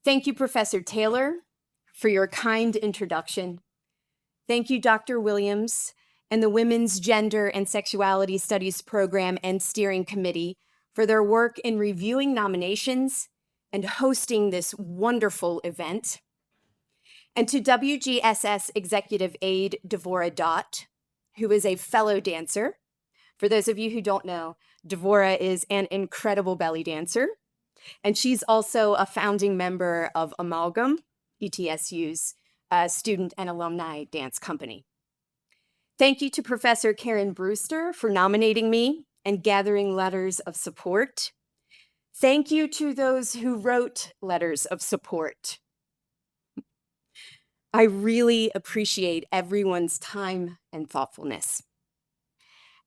Thank you, Professor Taylor, for your kind introduction. Thank you, Dr. Williams and the Women's Gender and Sexuality Studies Program and Steering Committee for their work in reviewing nominations and hosting this wonderful event. And to WGSS Executive Aide Devora Dott, who is a fellow dancer. For those of you who don't know, Devora is an incredible belly dancer, and she's also a founding member of Amalgam, ETSU's student and alumni dance company. Thank you to Professor Karen Brewster for nominating me and gathering letters of support. Thank you to those who wrote letters of support. I really appreciate everyone's time and thoughtfulness.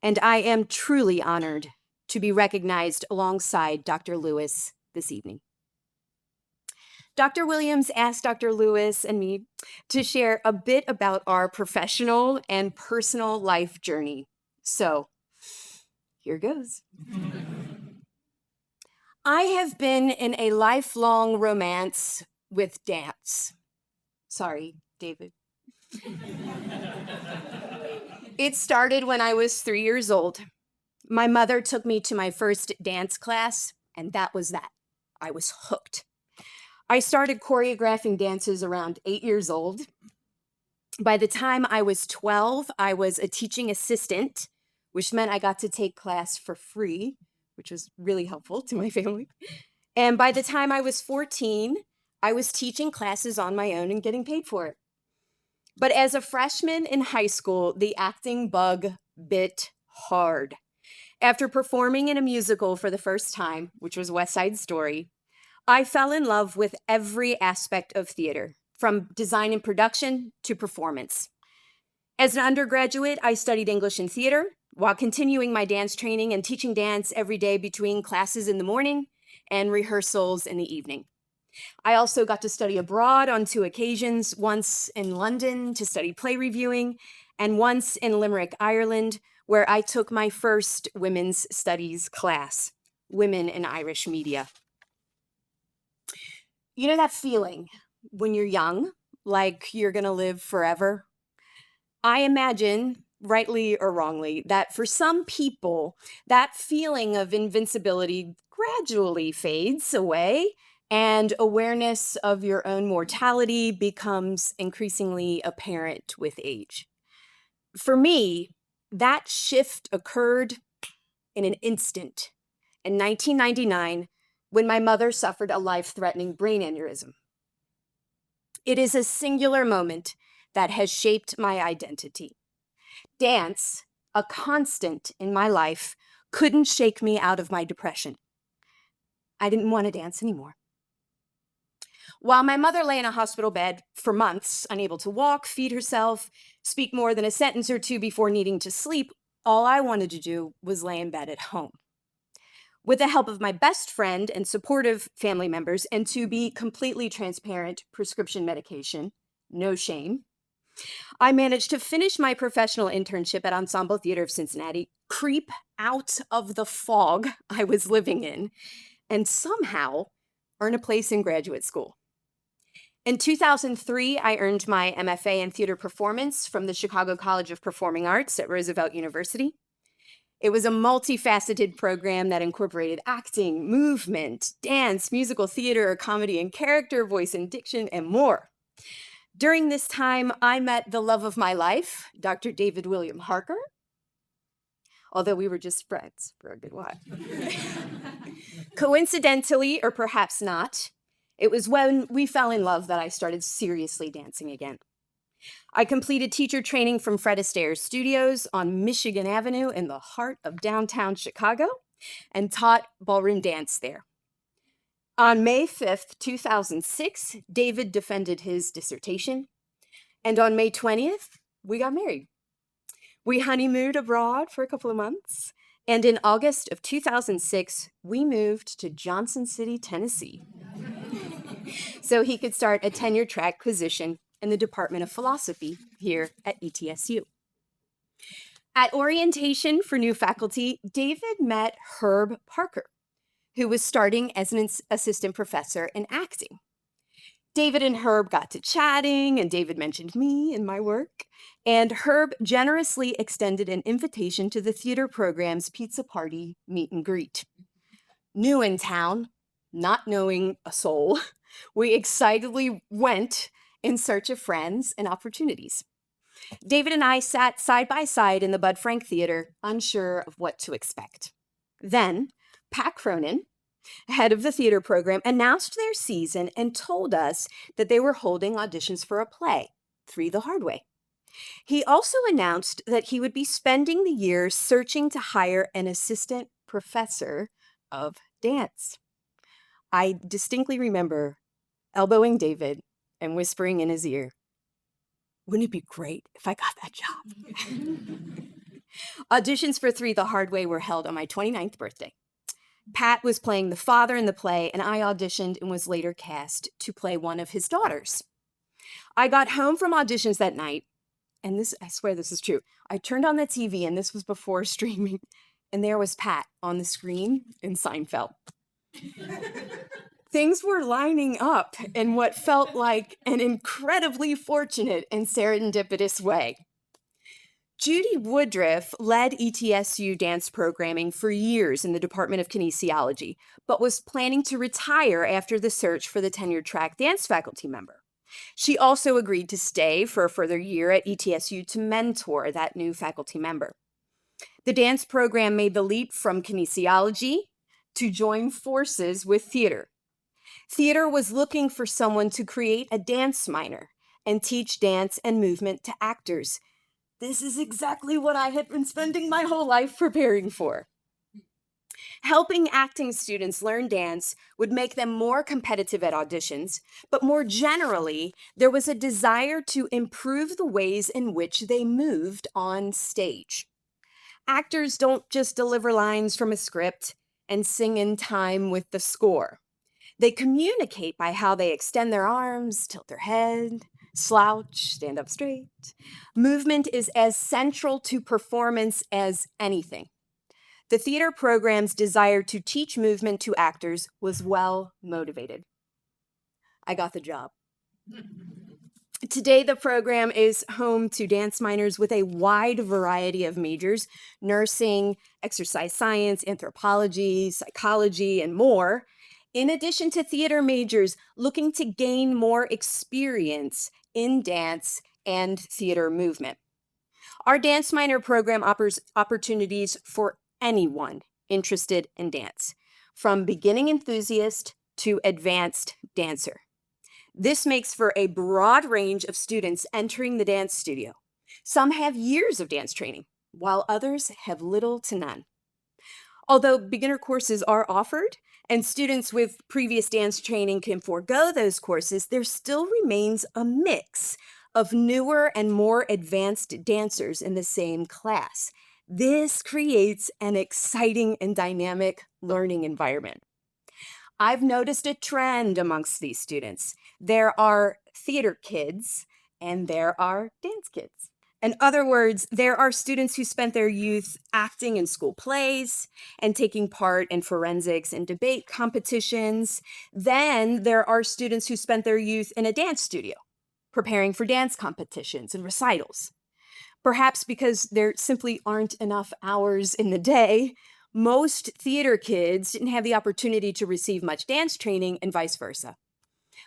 And I am truly honored to be recognized alongside Dr. Lewis this evening. Dr. Williams asked Dr. Lewis and me to share a bit about our professional and personal life journey. So here goes. I have been in a lifelong romance with dance. Sorry, David. It started when I was 3 years old. My mother took me to my first dance class, and that was that. I was hooked. I started choreographing dances around 8 years old. By the time I was 12, I was a teaching assistant, which meant I got to take class for free, which was really helpful to my family. And by the time I was 14, I was teaching classes on my own and getting paid for it. But as a freshman in high school, the acting bug bit hard. After performing in a musical for the first time, which was West Side Story, I fell in love with every aspect of theater, from design and production to performance. As an undergraduate, I studied English and theater while continuing my dance training and teaching dance every day between classes in the morning and rehearsals in the evening. I also got to study abroad on 2 occasions, once in London to study play reviewing, and once in Limerick, Ireland, where I took my first women's studies class, Women in Irish Media. You know that feeling when you're young, like you're gonna live forever? I imagine, rightly or wrongly, that for some people, that feeling of invincibility gradually fades away, and awareness of your own mortality becomes increasingly apparent with age. For me, that shift occurred in an instant in 1999 when my mother suffered a life-threatening brain aneurysm. It is a singular moment that has shaped my identity. Dance, a constant in my life, couldn't shake me out of my depression. I didn't want to dance anymore. While my mother lay in a hospital bed for months, unable to walk, feed herself, speak more than a sentence or two before needing to sleep, all I wanted to do was lay in bed at home. With the help of my best friend and supportive family members, and to be completely transparent, prescription medication, no shame, I managed to finish my professional internship at Ensemble Theater of Cincinnati, creep out of the fog I was living in, and somehow earn a place in graduate school. In 2003, I earned my MFA in theater performance from the Chicago College of Performing Arts at Roosevelt University. It was a multifaceted program that incorporated acting, movement, dance, musical theater, comedy and character, voice and diction, and more. During this time, I met the love of my life, Dr. David William Harker, although we were just friends for a good while. Coincidentally, or perhaps not, it was when we fell in love that I started seriously dancing again. I completed teacher training from Fred Astaire Studios on Michigan Avenue in the heart of downtown Chicago and taught ballroom dance there. On May 5th, 2006, David defended his dissertation, and on May 20th, we got married. We honeymooned abroad for a couple of months, and in August of 2006, we moved to Johnson City, Tennessee, so he could start a tenure-track position in the Department of Philosophy here at ETSU. At orientation for new faculty, David met Herb Parker, who was starting as an assistant professor in acting. David and Herb got to chatting, and David mentioned me and my work. And Herb generously extended an invitation to the theater program's pizza party meet and greet. New in town, not knowing a soul, we excitedly went in search of friends and opportunities. David and I sat side by side in the Bud Frank Theater, unsure of what to expect. Then, Pat Cronin, head of the theater program, announced their season and told us that they were holding auditions for a play, Three the Hard Way. He also announced that he would be spending the year searching to hire an assistant professor of dance. I distinctly remember elbowing David and whispering in his ear, "Wouldn't it be great if I got that job?" Auditions for Three the Hard Way were held on my 29th birthday. Pat was playing the father in the play, and I auditioned and was later cast to play one of his daughters. I got home from auditions that night, and I swear this is true. I turned on the TV, and this was before streaming, and there was Pat on the screen in Seinfeld. Things were lining up in what felt like an incredibly fortunate and serendipitous way. Judy Woodruff led ETSU dance programming for years in the Department of Kinesiology, but was planning to retire after the search for the tenured track dance faculty member. She also agreed to stay for a further year at ETSU to mentor that new faculty member. The dance program made the leap from kinesiology to join forces with theater. Theater was looking for someone to create a dance minor and teach dance and movement to actors. This is exactly what I had been spending my whole life preparing for. Helping acting students learn dance would make them more competitive at auditions, but more generally, there was a desire to improve the ways in which they moved on stage. Actors don't just deliver lines from a script and sing in time with the score. They communicate by how they extend their arms, tilt their head, slouch, stand up straight. Movement is as central to performance as anything. The theater program's desire to teach movement to actors was well motivated. I got the job. Today, the program is home to dance minors with a wide variety of majors: nursing, exercise science, anthropology, psychology, and more, in addition to theater majors looking to gain more experience in dance and theater movement. Our dance minor program offers opportunities for anyone interested in dance, from beginning enthusiast to advanced dancer. This makes for a broad range of students entering the dance studio. Some have years of dance training, while others have little to none. Although beginner courses are offered and students with previous dance training can forego those courses, there still remains a mix of newer and more advanced dancers in the same class. This creates an exciting and dynamic learning environment. I've noticed a trend amongst these students. There are theater kids and there are dance kids. In other words, there are students who spent their youth acting in school plays and taking part in forensics and debate competitions. Then there are students who spent their youth in a dance studio, preparing for dance competitions and recitals. Perhaps because there simply aren't enough hours in the day, most theater kids didn't have the opportunity to receive much dance training and vice versa.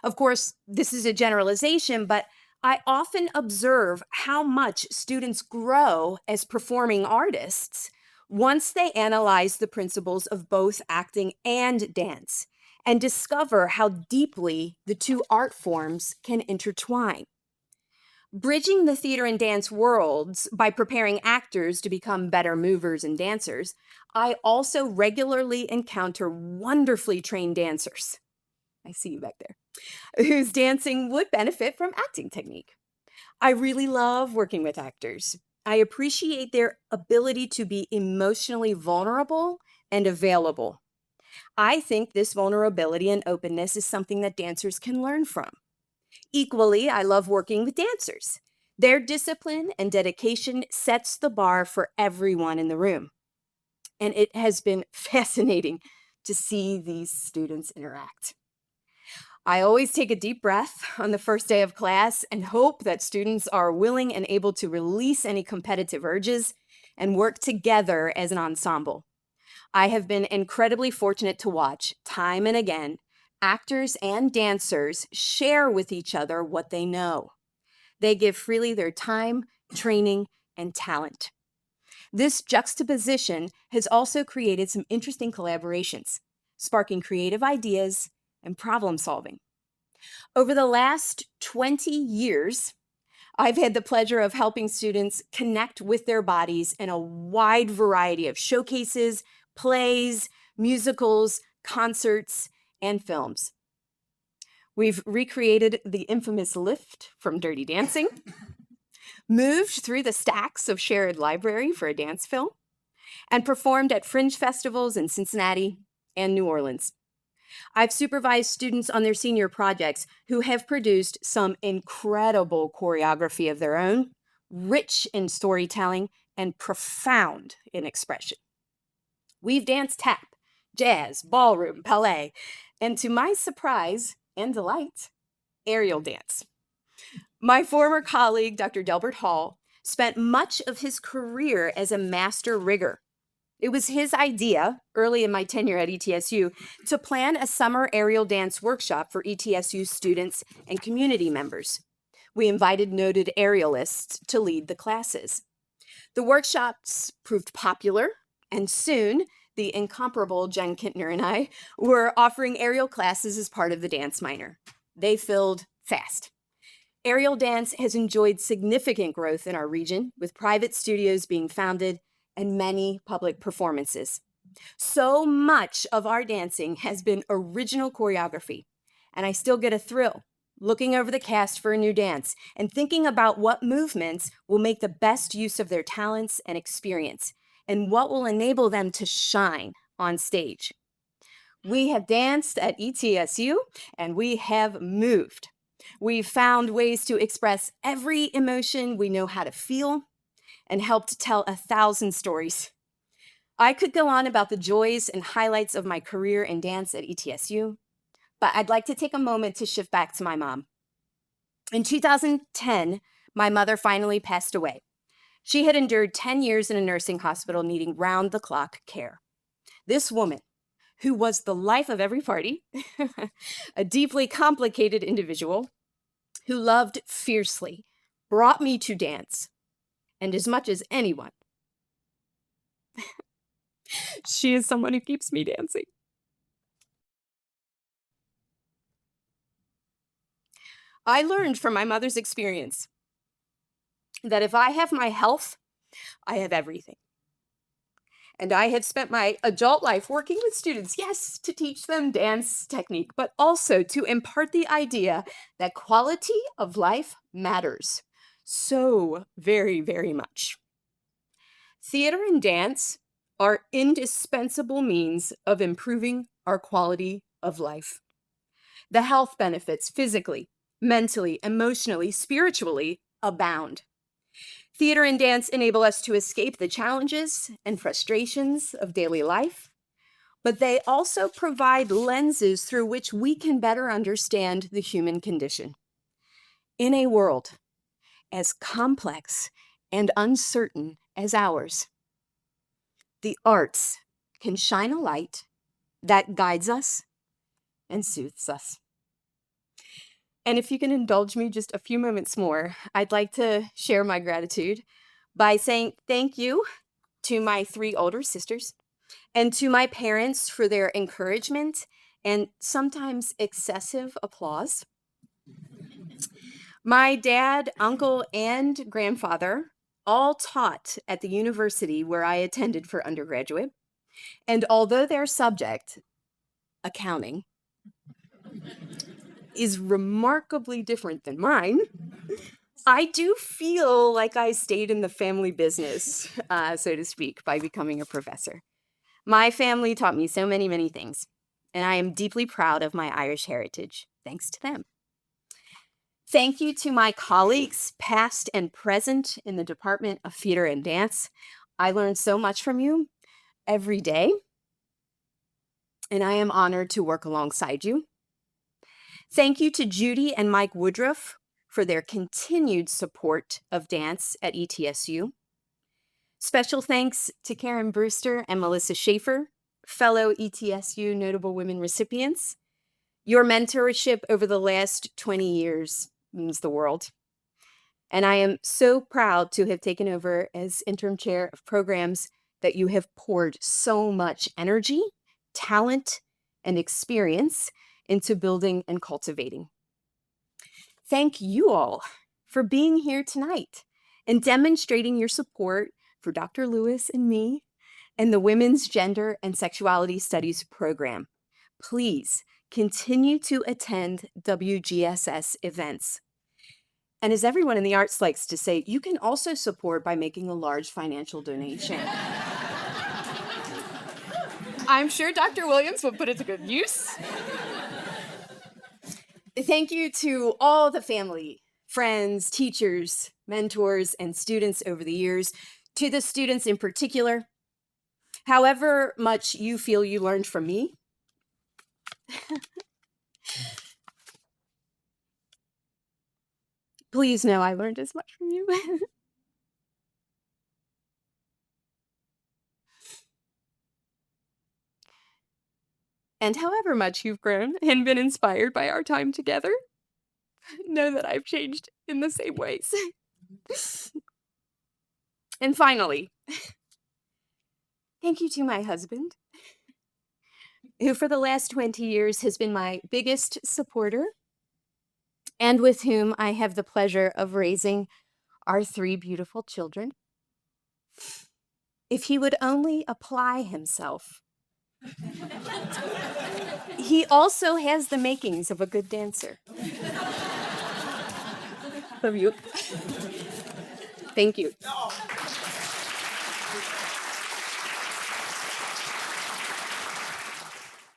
Of course, this is a generalization, but I often observe how much students grow as performing artists once they analyze the principles of both acting and dance and discover how deeply the two art forms can intertwine. Bridging the theater and dance worlds by preparing actors to become better movers and dancers, I also regularly encounter wonderfully trained dancers. I see you back there, whose dancing would benefit from acting technique. I really love working with actors. I appreciate their ability to be emotionally vulnerable and available. I think this vulnerability and openness is something that dancers can learn from. Equally, I love working with dancers. Their discipline and dedication sets the bar for everyone in the room. And it has been fascinating to see these students interact. I always take a deep breath on the first day of class and hope that students are willing and able to release any competitive urges and work together as an ensemble. I have been incredibly fortunate to watch, time and again, actors and dancers share with each other what they know. They give freely their time, training, and talent. This juxtaposition has also created some interesting collaborations, sparking creative ideas and problem solving. Over the last 20 years, I've had the pleasure of helping students connect with their bodies in a wide variety of showcases, plays, musicals, concerts, and films. We've recreated the infamous lift from Dirty Dancing, moved through the stacks of shared library for a dance film, and performed at fringe festivals in Cincinnati and New Orleans. I've supervised students on their senior projects who have produced some incredible choreography of their own, rich in storytelling and profound in expression. We've danced tap, jazz, ballroom, ballet, and to my surprise and delight, aerial dance. My former colleague, Dr. Delbert Hall, spent much of his career as a master rigger. It was his idea, early in my tenure at ETSU, to plan a summer aerial dance workshop for ETSU students and community members. We invited noted aerialists to lead the classes. The workshops proved popular, and soon the incomparable Jen Kintner and I were offering aerial classes as part of the dance minor. They filled fast. Aerial dance has enjoyed significant growth in our region, with private studios being founded and many public performances. So much of our dancing has been original choreography, and I still get a thrill looking over the cast for a new dance and thinking about what movements will make the best use of their talents and experience, and what will enable them to shine on stage. We have danced at ETSU, and we have moved. We've found ways to express every emotion we know how to feel and helped tell 1,000 stories. I could go on about the joys and highlights of my career in dance at ETSU, but I'd like to take a moment to shift back to my mom. In 2010, my mother finally passed away. She had endured 10 years in a nursing hospital needing round-the-clock care. This woman, who was the life of every party, a deeply complicated individual who loved fiercely, brought me to dance. And as much as anyone, she is someone who keeps me dancing. I learned from my mother's experience that if I have my health, I have everything. And I have spent my adult life working with students, yes, to teach them dance technique, but also to impart the idea that quality of life matters so very, very much. Theater and dance are indispensable means of improving our quality of life. The health benefits physically, mentally, emotionally, spiritually abound. Theater and dance enable us to escape the challenges and frustrations of daily life, but they also provide lenses through which we can better understand the human condition. In a world as complex and uncertain as ours, the arts can shine a light that guides us and soothes us. And if you can indulge me just a few moments more, I'd like to share my gratitude by saying thank you to my 3 older sisters and to my parents for their encouragement and sometimes excessive applause. My dad, uncle, and grandfather all taught at the university where I attended for undergraduate. And although their subject, accounting, is remarkably different than mine, I do feel like I stayed in the family business, so to speak, by becoming a professor. My family taught me so many, many things, and I am deeply proud of my Irish heritage, thanks to them. Thank you to my colleagues, past and present, in the Department of Theater and Dance. I learned so much from you every day, and I am honored to work alongside you. Thank you to Judy and Mike Woodruff for their continued support of dance at ETSU. Special thanks to Karen Brewster and Melissa Schaefer, fellow ETSU Notable Women recipients. Your mentorship over the last 20 years means the world. And I am so proud to have taken over as interim chair of programs that you have poured so much energy, talent, and experience into building and cultivating. Thank you all for being here tonight and demonstrating your support for Dr. Lewis and me and the Women's Gender and Sexuality Studies program. Please continue to attend WGSS events. And as everyone in the arts likes to say, you can also support by making a large financial donation. I'm sure Dr. Williams will put it to good use. Thank you to all the family, friends, teachers, mentors, and students over the years. To the students in particular, however much you feel you learned from me, please know I learned as much from you. And however much you've grown and been inspired by our time together, know that I've changed in the same ways. And finally, thank you to my husband, who for the last 20 years has been my biggest supporter and with whom I have the pleasure of raising our 3 beautiful children. If he would only apply himself, he also has the makings of a good dancer. Love you. Thank you.